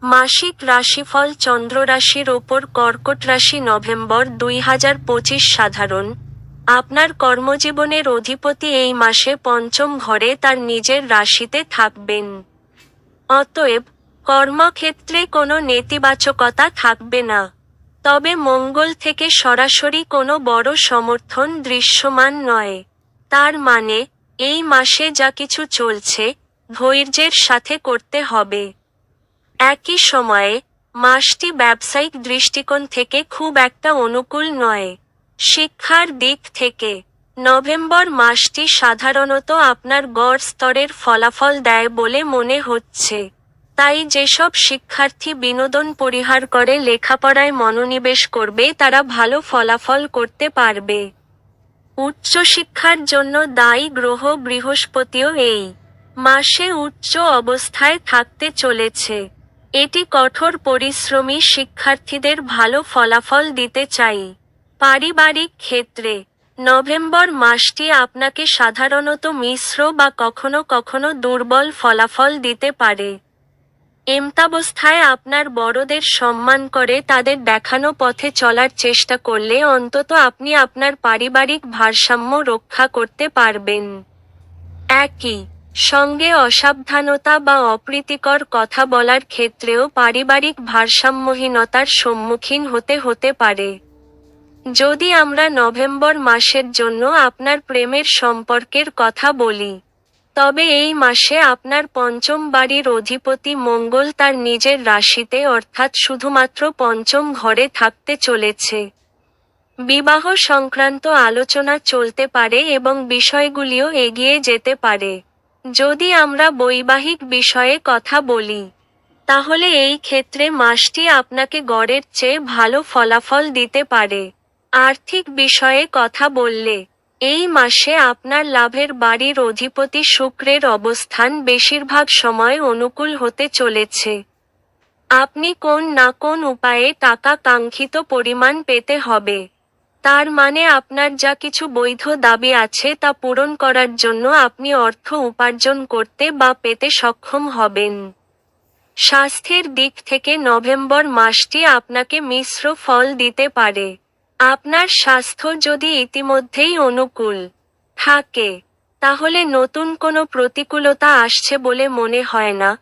মাসিক রাশিফল চন্দ্র রাশির ওপর কর্কট রাশি নভেম্বর 2025 সাধারণ। আপনার কর্মজীবনের অধিপতি এই মাসে পঞ্চম ঘরে তার নিজের রাশিতে থাকবেন। অতএব, কর্মক্ষেত্রে কোনো নেতিবাচকতা থাকবে না। তবে মঙ্গল থেকে সরাসরি কোনো বড় সমর্থন দৃশ্যমান নয়। তার মানে, এই মাসে যা কিছু চলছে, ধৈর্যের সাথে করতে হবে। একই সময়ে, মাসটি ব্যবসায়িক দৃষ্টিকোণ থেকে খুব একটা অনুকূল নয়। শিক্ষার দিক থেকে, নভেম্বর মাসটি সাধারণত আপনার গড় স্তরের ফলাফল দেয় বলে মনে হচ্ছে। তাই যেসব শিক্ষার্থী বিনোদন পরিহার করে লেখাপড়ায় মনোনিবেশ করবে তারা ভালো ফলাফল করতে পারবে। উচ্চশিক্ষার জন্য দায়ী গ্রহ বৃহস্পতিও এই মাসে উচ্চ অবস্থায় থাকতে চলেছে। এটি কঠোর পরিশ্রমী শিক্ষার্থীদের ভালো ফলাফল দিতে চাই। পারিবারিক ক্ষেত্রে, নভেম্বর মাসটি আপনাকে সাধারণত মিশ্র বা কখনো কখনো দুর্বল ফলাফল দিতে পারে। এমতাবস্থায় আপনার বড়দের সম্মান করে তাদের দেখানো পথে চলার চেষ্টা করলে অন্তত আপনি আপনার পারিবারিক ভারসাম্য রক্ষা করতে পারবেন। একই সঙ্গে অসাবধানতা বা অপ্রীতিকর কথা বলার ক্ষেত্রেও পারিবারিক ভারসাম্যহীনতার সম্মুখীন হতে পারে। যদি আমরা নভেম্বর মাসের জন্য আপনার প্রেমের সম্পর্কের কথা বলি, তবে এই মাসে আপনার পঞ্চম বাড়ির অধিপতি মঙ্গল তার নিজের রাশিতে অর্থাৎ শুধুমাত্র পঞ্চম ঘরে থাকতে চলেছে। বিবাহ সংক্রান্ত আলোচনা চলতে পারে এবং বিষয়গুলিও এগিয়ে যেতে পারে। যদি আমরা বৈবাহিক বিষয়ে কথা বলি, তাহলে এই ক্ষেত্রে মাসটি আপনাকে গড়ের চেয়ে ভালো ফলাফল দিতে পারে। আর্থিক বিষয়ে কথা বললে, এই মাসে আপনার লাভের বাড়ির অধিপতি শুক্রের অবস্থান বেশিরভাগ সময় অনুকূল হতে চলেছে। আপনি কোন না কোন উপায়ে টাকা কাঙ্ক্ষিত পরিমাণ পেতে হবে। তার মানে আপনার যা কিছু বৈধ দাবি আছে তা পূরণ করার জন্য আপনি অর্থ উপার্জন করতে বা পেতে সক্ষম হবেন। স্বাস্থ্যের দিক থেকে নভেম্বর মাসটি আপনাকে মিশ্র ফল দিতে পারে। আপনার স্বাস্থ্য যদি ইতিমধ্যেই অনুকূল থাকে, তাহলে নতুন কোনো প্রতিকূলতা আসছে বলে মনে হয় না।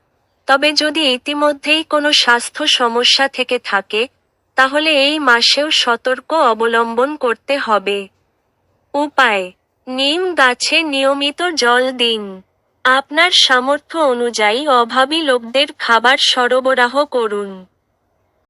তবে যদি ইতিমধ্যেই কোনো স্বাস্থ্য সমস্যা থেকে থাকে, তাহলে এই মাসেও সতর্ক অবলম্বন করতে হবে। উপায়: নিম গাছে নিয়মিত জল দিন। আপনার সামর্থ্য অনুযায়ী অভাবী লোকদের খাবার সরবরাহ করুন।